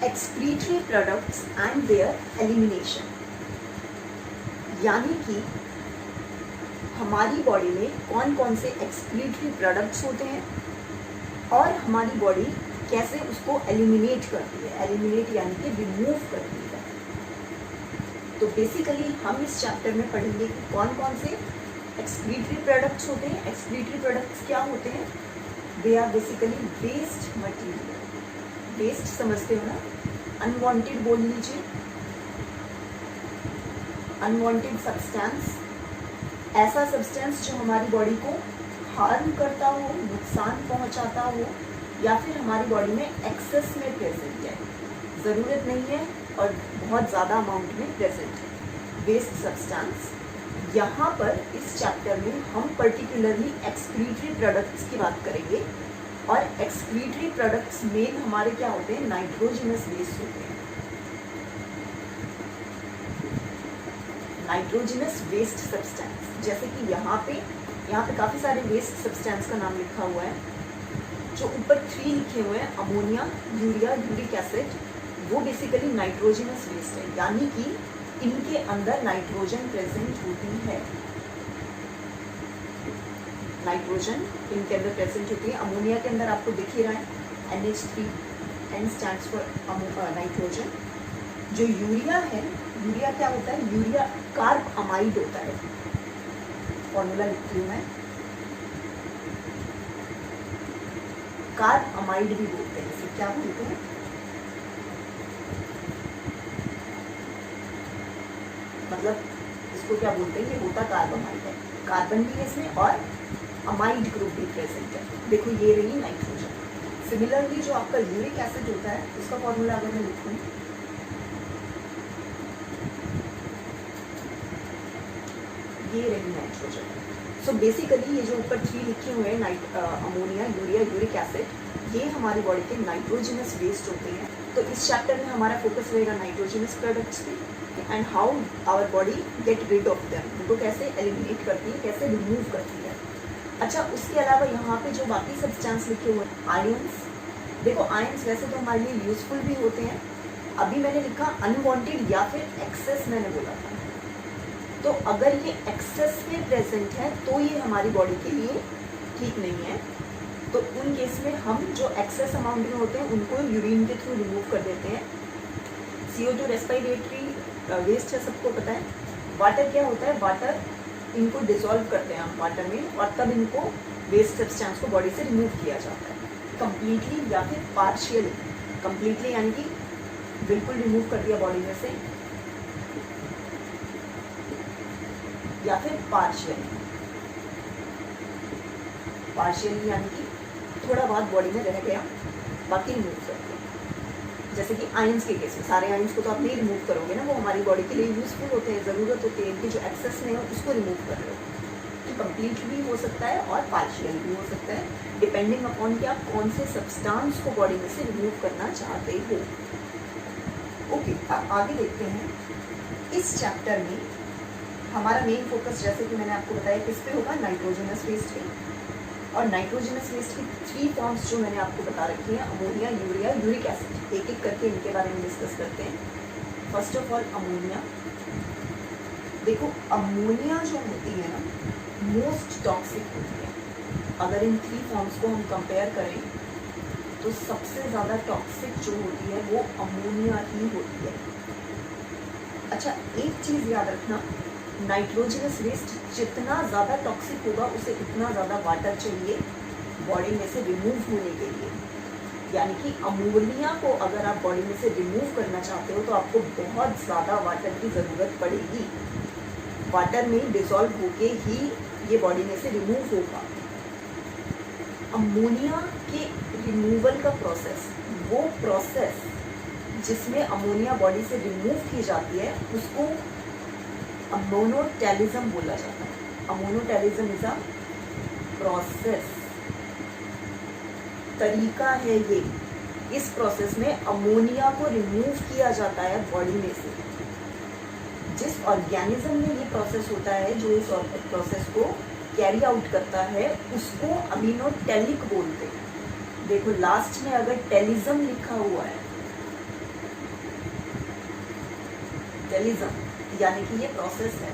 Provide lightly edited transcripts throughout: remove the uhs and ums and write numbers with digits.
excretory products and their elimination। यानी कि हमारी बॉडी में कौन कौन से एक्सक्रीटरी प्रोडक्ट्स होते हैं और हमारी बॉडी कैसे उसको एलिमिनेट करती है। एलिमिनेट यानी कि रिमूव करती है। तो बेसिकली हम इस चैप्टर में पढ़ेंगे कि कौन कौन से एक्सक्रीटरी प्रोडक्ट्स होते हैं। एक्सक्रीटरी प्रोडक्ट्स क्या होते हैं? They are basically waste material. Waste समझते हो ना, अनवांटेड बोल लीजिए, अनवांटेड सब्सटेंस, ऐसा सब्सटेंस जो हमारी बॉडी को हार्म करता हो, नुकसान पहुंचाता हो, या फिर हमारी बॉडी में एक्सेस में प्रेजेंट है, ज़रूरत नहीं है और बहुत ज़्यादा अमाउंट में प्रेजेंट है, वेस्ट सब्सटेंस। यहाँ पर इस चैप्टर में हम पर्टिकुलरली एक्सक्रीटरी प्रोडक्ट्स की बात करेंगे और एक्सक्रीटरी प्रोडक्ट्स मेन हमारे क्या होते हैं? नाइट्रोजनस वेस्ट होते हैं। नाइट्रोजनस वेस्ट सब्सटेंस, जैसे कि यहाँ पे काफ़ी सारे वेस्ट सब्सटेंस का नाम लिखा हुआ है। जो ऊपर 3 लिखे हुए हैं, अमोनिया, यूरिया, यूरिक एसिड, वो बेसिकली नाइट्रोजनस वेस्ट है, यानी कि इनके अंदर नाइट्रोजन प्रेजेंट होती है। नाइट्रोजन इनके अंदर प्रेजेंट होती है। अमोनिया के अंदर आपको दिख ही रहा है NH3, N stands for nitrogen. जो यूरिया है, यूरिया क्या होता है? यूरिया कार्ब अमाइड होता है। फॉर्मूला लिखती हूँ मैं, कार्ब अमाइड भी बोलते हैं इसे। क्या बोलते हैं? मतलब इसको क्या बोलते हैं? ये होता कार्ब अमाइड है। कार्बन भी है इसमें और अमाइड ग्रुप भी प्रेजेंट है। देखो ये रही नाइट्रोजन। सिमिलरली जो आपका यूरिक एसिड होता है, उसका फॉर्मूला अगर मैं लिखूँ, ये रही नाइट्रोजन। सो बेसिकली ये जो ऊपर 3 लिखे हुए हैं, अमोनिया, यूरिया, यूरिक एसिड, ये हमारी बॉडी के नाइट्रोजनस वेस्ट होते हैं। तो इस चैप्टर में हमारा फोकस रहेगा नाइट्रोजनस प्रोडक्ट्स पे and how our body get rid of them, उनको कैसे एलिमिनेट करती है, कैसे रिमूव करती है। अच्छा, उसके अलावा यहाँ पे जो बाकी सब्सटेंस लिखे हुए हैं, आयंस। देखो आयंस वैसे तो हमारे लिए यूजफुल भी होते हैं। अभी मैंने लिखा अनवांटेड या फिर एक्सेस, मैंने बोला था। तो अगर ये एक्सेस में प्रेजेंट है तो ये हमारी बॉडी के लिए ठीक नहीं है। तो उन केस में हम जो एक्सेस अमाउंट में होते हैं उनको यूरिन के थ्रू रिमूव कर देते हैं। CO2 रेस्पिरेटरी वेस्ट है, सबको पता है। वाटर क्या होता है? वाटर इनको डिसॉल्व करते हैं हम वाटर में और तब इनको वेस्ट सब्सटेंस को बॉडी से रिमूव किया जाता है, कंप्लीटली या फिर पार्शियली। कंप्लीटली यानी कि बिल्कुल रिमूव कर दिया बॉडी में से, या फिर पार्शियली। पार्शियली यानी कि थोड़ा बहुत बॉडी में रह गया, बाकी रिमूव कर दिया। जैसे कि आयंस के केस में सारे आयंस को तो आप नहीं रिमूव करोगे ना, वो हमारी बॉडी के लिए यूजफुल होते हैं, ज़रूरत होती है इनकी। जो एक्सेस में है उसको रिमूव कर रहे हो, तो कंप्लीट भी हो सकता है और पार्शियल भी हो सकता है, डिपेंडिंग अपॉन कि आप कौन से सब्सटेंस को बॉडी में से रिमूव करना चाहते हो। ओके, अब आगे देखते हैं। इस चैप्टर में हमारा मेन फोकस, जैसे कि मैंने आपको बताया, किस पे होगा? नाइट्रोजनस वेस्ट पे। और नाइट्रोजनस वेस्ट की 3 फॉर्म्स जो मैंने आपको बता रखी हैं, अमोनिया, यूरिया, यूरिक एसिड, एक एक करके इनके बारे में डिस्कस करते हैं। First of all ammonia. देखो अमोनिया जो होती है ना, मोस्ट टॉक्सिक होती है। अगर इन 3 फॉर्म्स को हम कंपेयर करें तो सबसे ज़्यादा टॉक्सिक जो होती है वो अमोनिया ही होती है। अच्छा, एक चीज़ याद रखना, नाइट्रोजनस वेस्ट जितना ज़्यादा टॉक्सिक होगा उसे उतना ज़्यादा वाटर चाहिए बॉडी में से रिमूव होने के लिए। यानी कि अमोनिया को अगर आप बॉडी में से रिमूव करना चाहते हो तो आपको बहुत ज़्यादा वाटर की ज़रूरत पड़ेगी। वाटर में डिसॉल्व होके ही ये बॉडी में से रिमूव होगा। अमोनिया के रिमूवल का प्रोसेस, वो प्रोसेस जिसमें अमोनिया बॉडी से रिमूव की जाती है, उसको अमोनोटैलिज्म बोला जाता है। अमोनोटैलिज्म इज अ प्रोसेस, तरीका है ये। इस प्रोसेस में अमोनिया को रिमूव किया जाता है बॉडी में से। जिस ऑर्गेनिज्म में ये प्रोसेस होता है, जो इस प्रोसेस को कैरी आउट करता है, उसको अमीनोटैलिक बोलते हैं। देखो लास्ट में अगर टेलिज्म लिखा हुआ है मेटाबॉलिज्म, यानी कि ये प्रोसेस है।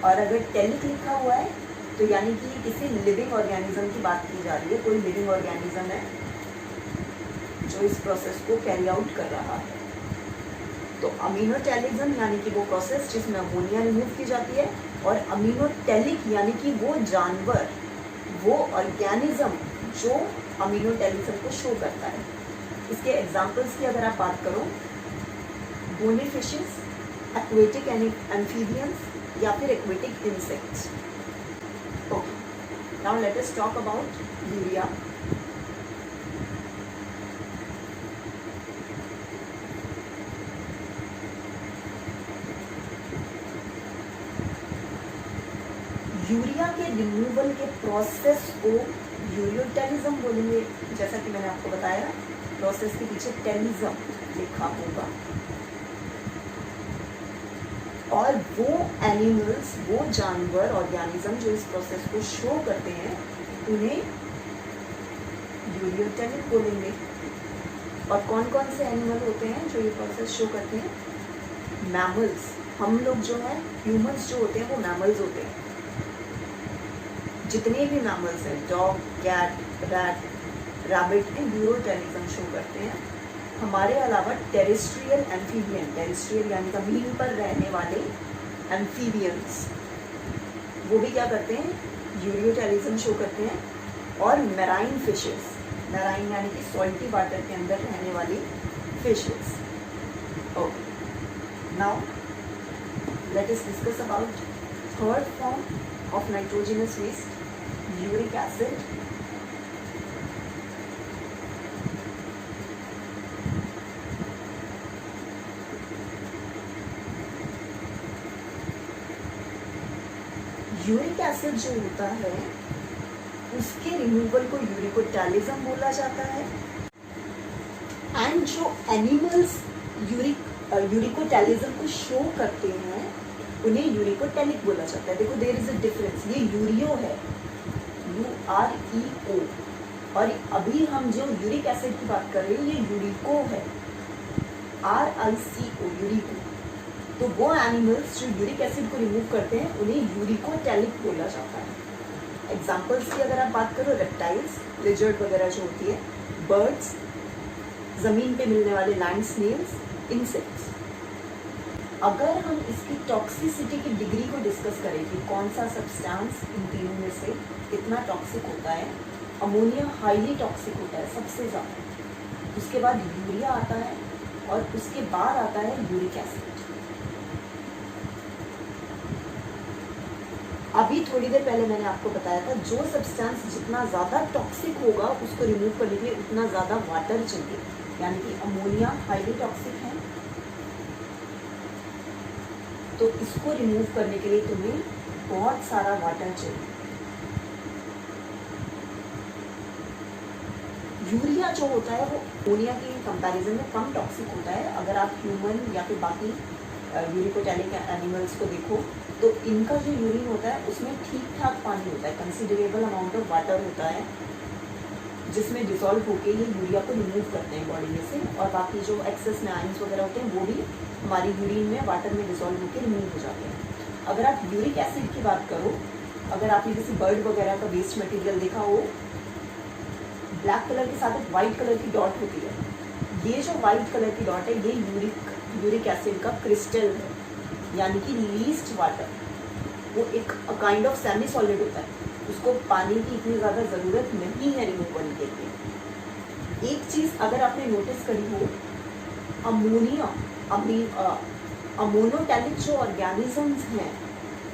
और अगर टेलिक लिखा हुआ है तो यानी कि ये किसी लिविंग ऑर्गेनिज्म की बात की जा रही है, कोई लिविंग ऑर्गेनिज्म है जो इस प्रोसेस को कैरी आउट कर रहा है। तो अमीनोटेलिज्म यानी कि वो प्रोसेस जिसमें अमोनिया रिमूव की जाती है, और अमीनोटेलिक यानी कि वो जानवर, वो ऑर्गेनिज्म जो अमीनोटेलिज्म को शो करता है। इसके एग्जांपल्स की अगर आप बात करो, बोनी फिशेस, एक्वेटिक एम्फीबियंस या फिर aquatic insects. Okay, now let us talk about urea. Urea के रिमूवल के प्रोसेस को यूरियोटेलिज्म बोलेंगे। जैसा कि मैंने आपको बताया, प्रोसेस के पीछे टेलिज्म लिखा होगा। और वो एनिमल्स, वो जानवर, ऑर्गेनिज्म जो इस प्रोसेस को शो करते हैं, उन्हें यूरियोटेलिक बोलेंगे। और कौन कौन से एनिमल होते हैं जो ये प्रोसेस शो करते हैं? मैमल्स। हम लोग जो है, ह्यूमंस जो होते हैं वो मैमल्स होते हैं। जितने भी मैमल्स हैं, dog, cat, rat, rabbit, ureotelism show करते हैं। हमारे अलावा टेरेस्ट्रियल एम्फीबियन, टेरेस्ट्रियल यानी ज़मीन पर रहने वाले एम्फीबियंस, वो भी क्या करते हैं? यूरियोटेलिज्म शो करते हैं। और मैराइन फिशेस, मैराइन यानी कि सॉल्टी वाटर के अंदर रहने वाली fishes. Okay, now let us discuss about third form of nitrogenous waste, uric acid. Uric acid जो होता है उसके रिमूवल को यूरिकोटेलिज्म बोला जाता है। एंड जो एनिमल्स यूरिकोटेलिज्म को शो करते हैं उन्हें यूरिकोटेलिक बोला जाता है। देखो, देयर इज अ डिफरेंस। ये यूरियो है, UREO, और अभी हम जो यूरिक एसिड की बात कर रहे हैं ये यूरिको है, RICO, यूरिको। तो वो एनिमल्स जो यूरिक एसिड को रिमूव करते हैं उन्हें यूरिकोटेलिक बोला जाता है। एग्जाम्पल्स की अगर आप बात करो, रेप्टाइल्स, लिजर्ड वगैरह जो होती है, बर्ड्स, ज़मीन पे मिलने वाले लैंड स्नेल्स, इंसेक्ट्स। अगर हम इसकी टॉक्सिसिटी की डिग्री को डिस्कस करें कि कौन सा सब्सटेंस इन तीनों में से कितना टॉक्सिक होता है, अमोनिया हाईली टॉक्सिक होता है सबसे ज़्यादा, उसके बाद यूरिया आता है, और उसके बाद आता है यूरिक एसिड। अभी थोड़ी देर पहले मैंने आपको बताया था, जो सब्सटेंस जितना ज़्यादा टॉक्सिक होगा उसको रिमूव करने के लिए उतना ज़्यादा वाटर चाहिए। यानी कि अमोनिया हाईली टॉक्सिक है, तो इसको रिमूव करने के लिए तुम्हें बहुत सारा वाटर चाहिए। यूरिया जो होता है वो अमोनिया के कंपैरिजन में कम टॉक्सिक होता है। अगर आप ह्यूमन या फिर बाकी यूरिकोटेलिक एनिमल्स को देखो तो इनका जो यूरिन होता है उसमें ठीक ठाक पानी होता है, कंसिडरेबल अमाउंट ऑफ वाटर होता है, जिसमें डिसॉल्व होके ये यूरिया को रिमूव करते हैं बॉडी में से। और बाकी जो एक्सेस में आयंस वगैरह होते हैं वो भी हमारी यूरिन में वाटर में डिसॉल्व होकर रिमूव हो जाते हैं। अगर आप यूरिक एसिड की बात करो, अगर आपने किसी बर्ड वगैरह का वेस्ट मटेरियल देखा हो, ब्लैक कलर के साथ एक वाइट कलर की डॉट होती है, ये जो वाइट कलर की डॉट है ये यूरिक एसिड का क्रिस्टल है, यानी कि लीस्ट वाटर। वो एक काइंड ऑफ सेमी सॉलिड होता है, उसको पानी की इतनी ज़्यादा ज़रूरत नहीं है रिमूव करने के लिए। एक चीज़ अगर आपने नोटिस करी हो, अमोनिया अमोनोटेलिक जो ऑर्गेनिजम्स हैं,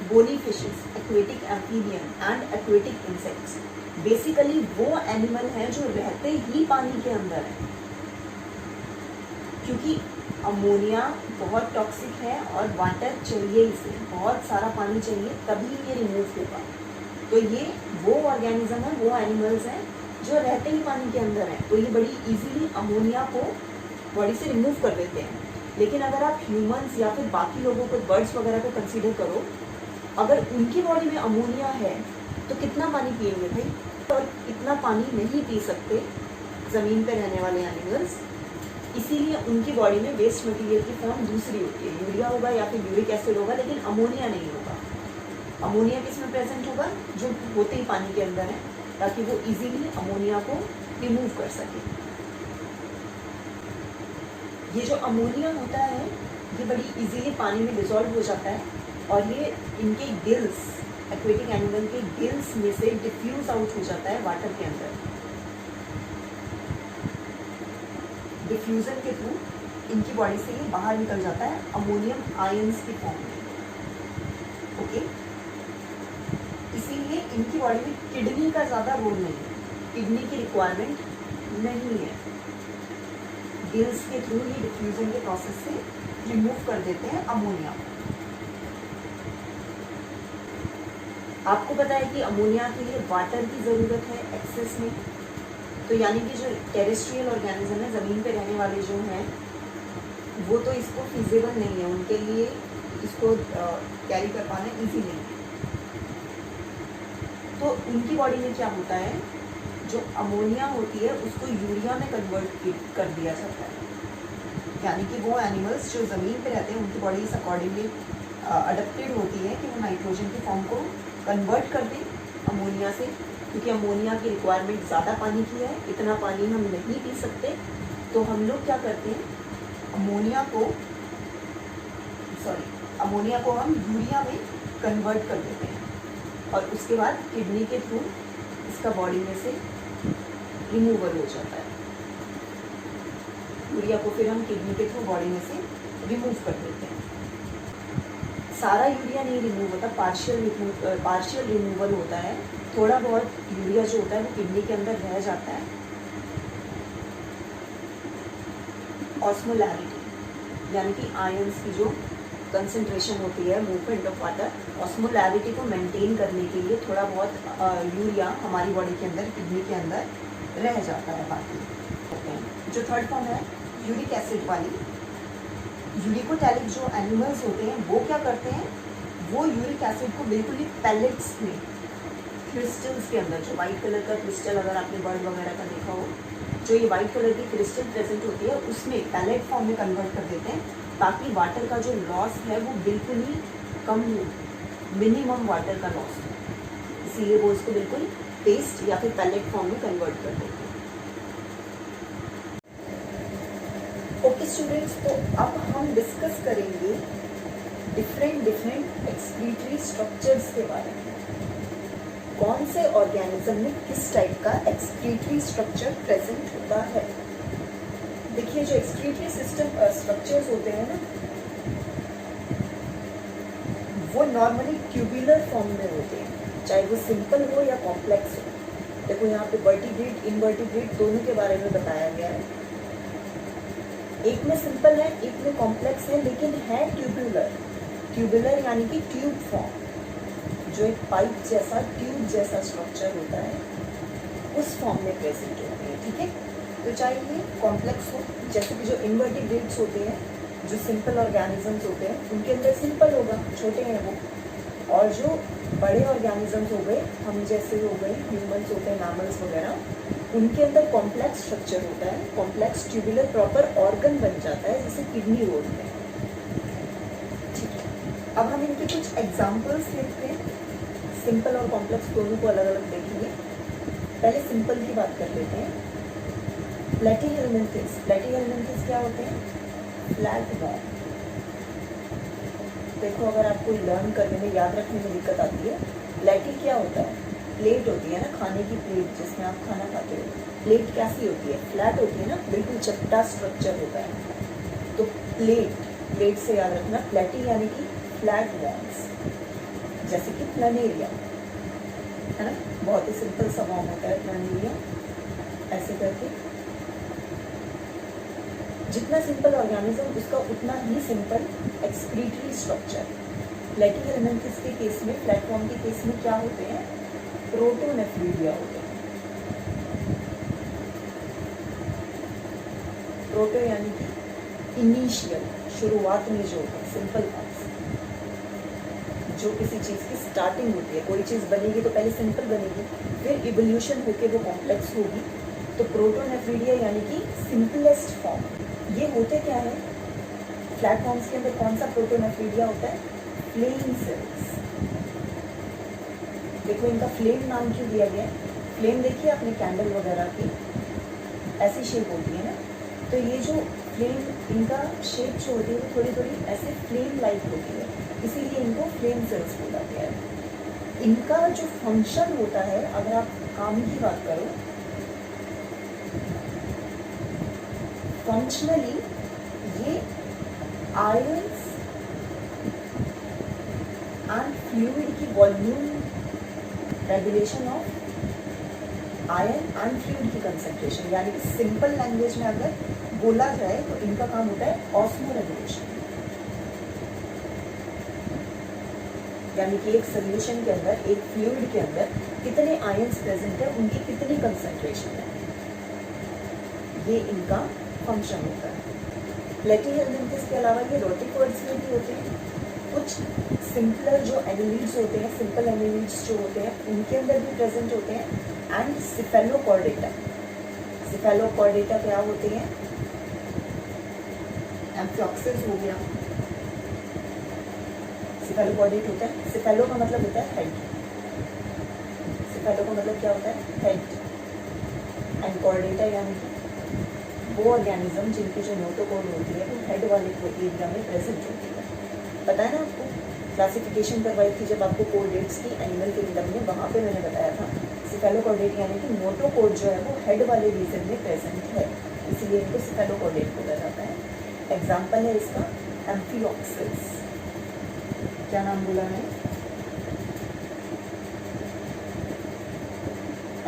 bony fishes, aquatic amphibian and aquatic insects, basically वो एनिमल हैं जो रहते ही पानी के अंदर है, क्योंकि अमोनिया बहुत टॉक्सिक है और वाटर चाहिए, इसे बहुत सारा पानी चाहिए तभी ये रिमूव होगा। तो ये वो ऑर्गेनिज्म है, वो एनिमल्स हैं जो रहते ही पानी के अंदर हैं, तो ये बड़ी इजीली अमोनिया को बॉडी से रिमूव कर देते हैं। लेकिन अगर आप ह्यूमंस या फिर बाकी लोगों को, बर्ड्स वगैरह को कंसीडर करो, अगर उनकी बॉडी में अमोनिया है तो कितना पानी पिएंगे भाई? और इतना पानी नहीं पी सकते ज़मीन पे रहने वाले एनिमल्स। इसीलिए उनकी बॉडी में वेस्ट मटेरियल की फॉर्म दूसरी होती है, यूरिया होगा या फिर यूरिक एसिड होगा, लेकिन अमोनिया नहीं होगा। अमोनिया किसमें प्रेजेंट होगा? जो होते ही पानी के अंदर है, ताकि वो इजीली अमोनिया को रिमूव कर सके। ये जो अमोनिया होता है ये बड़ी इजीली पानी में डिसॉल्व हो जाता है, और ये इनके गिल्स, एक्वेटिक एनिमल के गिल्स में से डिफ्यूज आउट हो जाता है वाटर के अंदर। डिफ्यूजन के थ्रू इनकी बॉडी से ये बाहर निकल जाता है अमोनियम आयंस की फॉर्म में। ओके, इसीलिए इनकी बॉडी में किडनी का ज़्यादा रोल नहीं है, किडनी की रिक्वायरमेंट नहीं है। गिल्स के थ्रू ये डिफ्यूजन के प्रोसेस से रिमूव कर देते हैं अमोनिया। आपको पता है कि अमोनिया के लिए वाटर की ज़रूरत है एक्सेस में, तो यानी कि जो टेरेस्ट्रियल ऑर्गेनिज्म है, ज़मीन पे रहने वाले जो हैं, वो तो इसको फिजिबल नहीं है, उनके लिए इसको कैरी कर पाना ईजी नहीं है। तो उनकी बॉडी में क्या होता है, जो अमोनिया होती है उसको यूरिया में कन्वर्ट कर दिया जाता है। यानी कि वो एनिमल्स जो ज़मीन पे रहते हैं उनकी बॉडी इस अकॉर्डिंगली अडेप्टेड होती है कि वो नाइट्रोजन की फॉर्म को कन्वर्ट कर दें अमोनिया से, क्योंकि अमोनिया की रिक्वायरमेंट ज़्यादा पानी की है, इतना पानी हम नहीं पी सकते। तो हम लोग क्या करते हैं, अमोनिया को हम यूरिया में कन्वर्ट कर देते हैं, और उसके बाद किडनी के थ्रू इसका बॉडी में से रिमूवल हो जाता है। यूरिया को फिर हम किडनी के थ्रू बॉडी में से रिमूव कर देते हैं। सारा यूरिया नहीं रिमूव होता, पार्शियल रिमूवल होता है। थोड़ा बहुत यूरिया जो होता है वो किडनी के अंदर रह जाता है। ऑस्मोलैरिटी यानी कि आयंस की जो कंसंट्रेशन होती है, मूवमेंट ऑफ वाटर, ऑस्मोलैरिटी को मेंटेन करने के लिए थोड़ा बहुत यूरिया हमारी बॉडी के अंदर, किडनी के अंदर रह जाता है। बाकी जो थर्ड फॉर्म है यूरिक एसिड वाली, यूरिकोटैलिक जो एनिमल्स होते हैं वो क्या करते हैं, वो यूरिक एसिड को बिल्कुल ही पैलेट्स में, क्रिस्टल्स के अंदर, जो वाइट कलर का क्रिस्टल अगर आपने बर्ड वगैरह का देखा हो, जो ये वाइट कलर की क्रिस्टल प्रेजेंट होती है उसमें पैलेट फॉर्म में कन्वर्ट कर देते हैं, ताकि वाटर का जो लॉस है वो बिल्कुल ही कम हो, मिनिमम वाटर का लॉस हो। इसीलिए वो इसको बिल्कुल पेस्ट या फिर पैलेट फॉर्म में कन्वर्ट कर देते हैं। ओके स्टूडेंट्स, तो अब हम डिस्कस करेंगे डिफरेंट एक्सक्रीटरी स्ट्रक्चर्स के बारे में। कौन से ऑर्गेनिज्म में किस टाइप का एक्सक्रीटरी स्ट्रक्चर प्रेजेंट होता है। देखिए, जो एक्सक्रीटरी सिस्टम स्ट्रक्चर्स होते हैं ना, वो नॉर्मली ट्यूबुलर फॉर्म में होते हैं, चाहे वो सिंपल हो या कॉम्प्लेक्स हो। देखो यहाँ पे वर्टिब्रेट, इनवर्टिब्रेट दोनों के बारे में बताया गया है। एक में सिंपल है, एक में कॉम्प्लेक्स है, लेकिन है ट्यूबुलर यानी कि ट्यूब फॉर्म, जो एक पाइप जैसा, ट्यूब जैसा स्ट्रक्चर होता है, उस फॉर्म में प्रेजेंट होते हैं। ठीक है, तो चाहे ये कॉम्प्लेक्स हो, जैसे कि जो इनवर्टिब्रेट्स होते हैं, जो सिंपल ऑर्गेनिजम्स होते हैं, उनके अंदर सिंपल होगा, छोटे हैं वो, और जो बड़े ऑर्गेनिजम्स हो गए, हम जैसे हो गए, ह्यूमंस होते हैं, मैमल्स वगैरह, उनके अंदर कॉम्प्लेक्स स्ट्रक्चर होता है, कॉम्प्लेक्स ट्यूबुलर प्रॉपर ऑर्गन बन जाता है, जैसे किडनी रोड में। ठीक है, अब हम इनके कुछ एग्जाम्पल्स देखते हैं, सिंपल और कॉम्प्लेक्स दोनों को अलग अलग देखेंगे। पहले सिंपल की बात कर लेते हैं। प्लेटीहेल्मिन्थेस क्या होते हैं, फ्लैट वॉर्म। देखो, अगर आपको लर्न करने में, याद रखने में दिक्कत आती है, प्लेटी क्या होता है, प्लेट होती है ना, खाने की प्लेट जिसमें आप खाना खाते हो। प्लेट कैसी होती है, फ्लैट होती है ना, बिल्कुल चपटा स्ट्रक्चर होता है। तो प्लेट से याद रखना, प्लेटी यानी कि फ्लैट वॉर्म्स, जैसे कि प्लानेरिया है ना, बहुत ही सिंपल सा वॉर्म होता है प्लानेरिया। ऐसे करके जितना सिंपल ऑर्गेनिज्म उसका उतना ही सिंपल एक्सक्रीटरी स्ट्रक्चर। प्लेटीहेल्मिन्थेस के केस में, प्लेटफॉर्म के केस में क्या होते हैं, प्रोटोनेफ्रीडिया होते हैं। प्रोटो यानी कि इनिशियल, शुरुआत में जो होते हैं, सिंपल पार्ट्स, जो किसी चीज़ की स्टार्टिंग होती है। कोई चीज़ बनेगी तो पहले सिंपल बनेगी, फिर इवोल्यूशन होकर वो कॉम्प्लेक्स होगी। तो प्रोटोनेफ्रीडिया यानी कि सिंपलेस्ट फॉर्म, ये होते क्या है, प्लेटफॉर्म्स के अंदर कौन सा प्रोटोनेफ्रीडिया होता है, फ्लेम सेल्स। देखो इनका फ्लेम नाम क्यों दिया गया है, फ्लेम देखिए आपने कैंडल वगैरह की ऐसी शेप होती है ना, तो ये जो फ्लेम इनका शेप जो होती है वो थोड़ी थोड़ी ऐसे फ्लेम लाइक होती है, इसीलिए इनको फ्लेम सेल्स बोला गया है। इनका जो फंक्शन होता है, अगर आप काम की बात करो, फंक्शनली ये आयंस एंड फ्लूइड की volume regulation of ion and fluid की कंसंट्रेशन, यानी कि सिंपल लैंग्वेज में अगर बोला जाए तो इनका काम होता है ऑस्मो रेगुलेशन। यानी कि एक सोल्यूशन के अंदर, एक फ्लूइड के अंदर कितने आयंस प्रेजेंट है, उनकी कितनी कंसंट्रेशन है, ये इनका फंक्शन होता है। प्लेटिहेल्मिन्थस के अलावा ये रोटिकोइड्स में भी होते हैं। कुछ सिंपलर जो एनिलीड्स होते हैं, सिंपल एनिलीड्स जो होते हैं, उनके अंदर भी प्रेजेंट होते हैं। एंड सिफेलोकॉर्डेटा, सिफेलोकॉर्डेटा क्या होते हैं, एम्फिऑक्सिस हो गया, सिफेलोकॉर्डेट होता है। सिफेलो का मतलब होता है हेड, सिफेलो का मतलब क्या होता है, हेड। एंड कॉर्डेटा यानी कि वो ऑर्गेनिज्म जिनकी जो नोटोकॉर्ड होती है वो हेड वाले एरिया में प्रेजेंट होती है। पता है ना आपको, क्लासिफिकेशन करवाई थी जब आपको कोर्डेट्स की एनिमल किंगडम में, वहाँ पे मैंने बताया था सिफेलोकॉर्डेट यानी कि नोटोकॉर्ड जो है वो हेड वाले रीजन में प्रेजेंट है, इसीलिए इनको सिफेलोकॉर्डेट बोला जाता है। एग्जाम्पल है इसका एम्फिऑक्सिस, क्या नाम बोला है,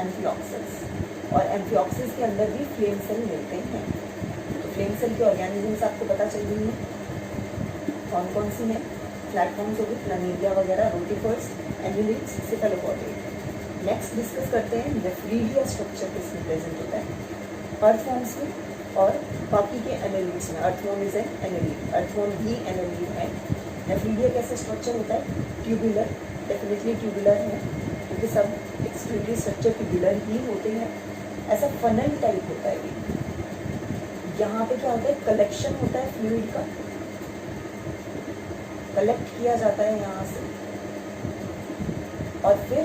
एम्फिऑक्सिस। और एम्फिऑक्सिस के अंदर भी फ्लेम सेल मिलते हैं। तो फ्लेम सेल के ऑर्गेनिजम्स आपको पता चल गई है कौन कौन सी है, प्लेटफॉर्म्स होगी, प्लानिडिया वगैरह, rotifers, annelids, cephalochordate. Next discuss करते हैं नेफ्रीडिया स्ट्रक्चर किसमें प्रेजेंट होता है, अर्थवॉर्म्स में और बाकी के एनिलिड्स में। Earthworm is an annelid, earthworm भी एनिलिड है। नेफ्रीडिया कैसे स्ट्रक्चर होता है, ट्यूबुलर, डेफिनेटली ट्यूबुलर है क्योंकि सब एक्सक्रीटरी स्ट्रक्चर ट्यूबुलर ही होते हैं। ऐसा फनल टाइप होता है ये, यहाँ पे क्या होता है, कलेक्शन होता है फ्लूइड का, कलेक्ट किया जाता है यहाँ से, और फिर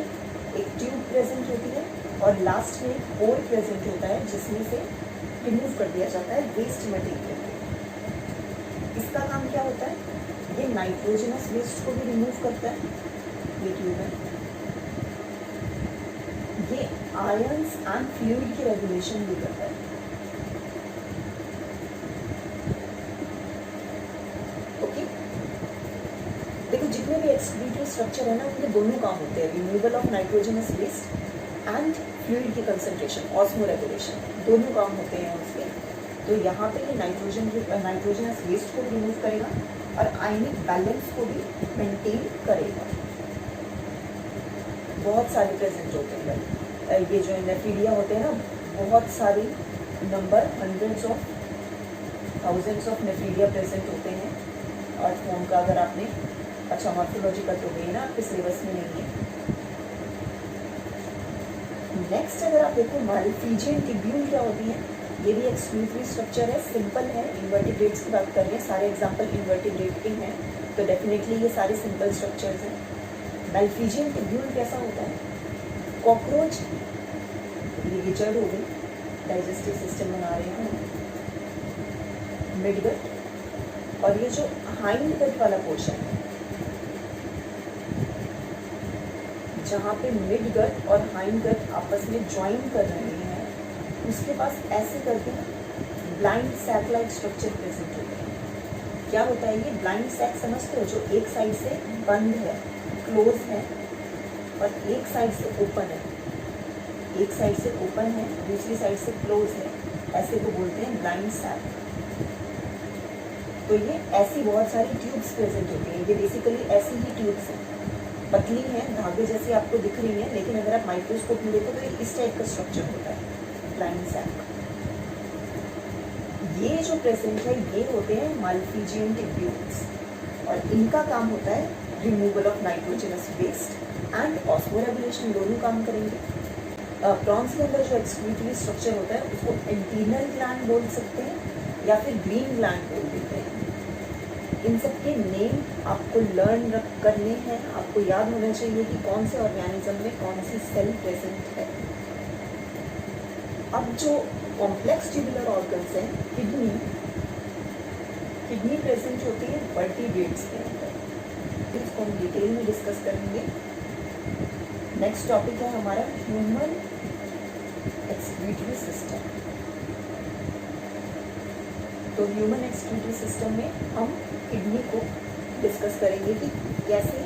एक ट्यूब प्रेजेंट होती है और लास्ट में एक होल प्रेजेंट होता है जिसमें से रिमूव कर दिया जाता है वेस्ट मटेरियल। इसका काम क्या होता है, ये नाइट्रोजनस वेस्ट को भी रिमूव करता है, ये ट्यूब है। ये आयंस एंड फ्लूइड की रेगुलेशन भी करता है। ओके, देखो जितने भी एक्सक्रीटरी स्ट्रक्चर है ना, उनके दोनों काम होते हैं, removal of nitrogenous waste and fluid की कंसंट्रेशन, ऑस्मो रेगुलेशन, दोनों काम होते हैं उसके। तो यहाँ पे ये नाइट्रोजनस वेस्ट को रिमूव करेगा और आयनिक बैलेंस को भी मेंटेन करेगा। बहुत सारे प्रेजेंट होते हैं भाई, ये जो नेफ्रीडिया होते हैं ना, बहुत सारी number, hundreds of thousands of nephridia present होते हैं। और फॉर्म का अगर आपने अच्छा मॉर्फोलॉजी का तो गई ना, आपके सिलेबस में नहीं है। नेक्स्ट अगर आप देखो मालफीजियन ट्यूब्यूल क्या होती है, ये भी एक्सक्लूसिव स्ट्रक्चर है, सिंपल है, इन्वर्टिब्रेट्स की बात कर रहे हैं, सारे एग्जांपल इन्वर्टिब्रेट के हैं, तो डेफिनेटली ये सारे सिंपल स्ट्रक्चर्स हैं। मालफीजियन ट्यूब्यूल कैसा होता है, कॉकरोच, ये जड़ हो गई, डाइजेस्टिव सिस्टम बना रहे हैं, मिडगट, और ये जो हाइंड गट वाला पोर्शन है, जहाँ पे मिड गट और हाइंड गट आपस में ज्वाइन कर रहे हैं, उसके पास ऐसे करके blind sac like structure present होते हैं। क्या होता है ये ब्लाइंड सैक, समझते हो, जो एक साइड से बंद है, क्लोज है, और एक साइड से ओपन है, एक साइड से ओपन है, दूसरी साइड से क्लोज है, ऐसे को बोलते हैं ब्लाइंड सैक। तो ये ऐसी बहुत सारी ट्यूब्स प्रेजेंट होती हैं, ये बेसिकली ऐसी ही ट्यूब्स हैं, पतली हैं, धागे जैसी आपको दिख रही हैं, लेकिन अगर आप माइक्रोस्कोप में देखो तो इस टाइप का स्ट्रक्चर होता है ब्लाइंड सैक। ये जो प्रेजेंट है ये होते हैं मालफीजियन ट्यूब्यूल्स, और इनका काम होता है removal of nitrogenous waste and osmoregulation, दोनों काम करेंगे। प्रॉन्स के अंदर जो एक्सक्रीटरी स्ट्रक्चर होता है उसको एंटीनल ग्लैंड बोल सकते हैं, या फिर ग्रीन ग्लैंड बोल देते हैं। इन सब के नेम आपको लर्न करने हैं, आपको याद होना चाहिए कि कौन से ऑर्गेनिज्म में कौन सी सेल प्रेजेंट है। अब जो कॉम्प्लेक्स ट्यूबुलर ऑर्गन्स हैं, किडनी प्रेजेंट होती है वर्टिब्रेट्स के अंदर, इसको हम डिटेल में डिस्कस करेंगे। नेक्स्ट टॉपिक है हमारा ह्यूमन एक्सक्रीटरी सिस्टम। तो ह्यूमन एक्सक्रीटरी सिस्टम में हम किडनी को डिस्कस करेंगे कि कैसे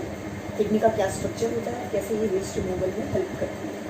किडनी का क्या स्ट्रक्चर होता है, कैसे ये वेस्ट रिमूवल में हेल्प करती है।